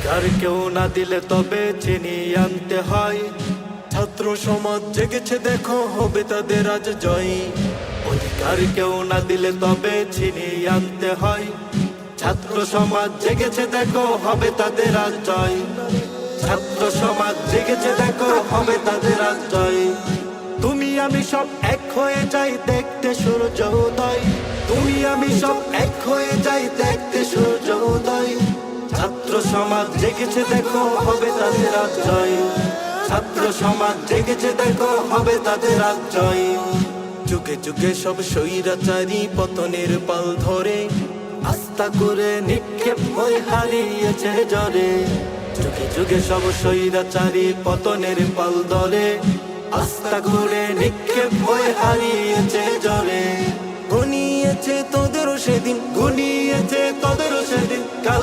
অধিকার কেউ না দিলে তবে চিনিয়ে আনতে হয়। ছাত্র সমাজ জেগেছে দেখো, হবে তাদের আজ জয়। অধিকার কেউ না দিলে তবে ছিনিয়ে আনতে হয়। ছাত্র সমাজ জেগেছে দেখো, হবে তাদের আজ জয়। ছাত্র সমাজ জেগেছে দেখো, হবে তাদের আজ জয়। তুমি আমি সব এক হয়ে যাই দেখতে সূর্যোদয়। তুমি আমি সব এক হয়ে যাই দেখতে সূর্যোদয়। ছাত্র সমাজ জেগেছে দেখো, হবে তাদের আজ জয়। ছাত্র সমাজ জেগেছে দেখো, হবে তাদের আজ জয়। যুগে যুগে সব স্বৈরাচারী পতনের পাল ধরে, আস্থা করে নিক্ষেপ হয়ে হারিয়েছে জ্বরে। যুগে যুগে সব স্বৈরাচারী পতনের পাল ধরে, আস্থা করে নিক্ষেপ হয়ে হারিয়েছে জ্বরে। ঘনিয়েছে তোদেরও সেদিন, ঘনিয়েছে তোদেরও সেদিন, কাল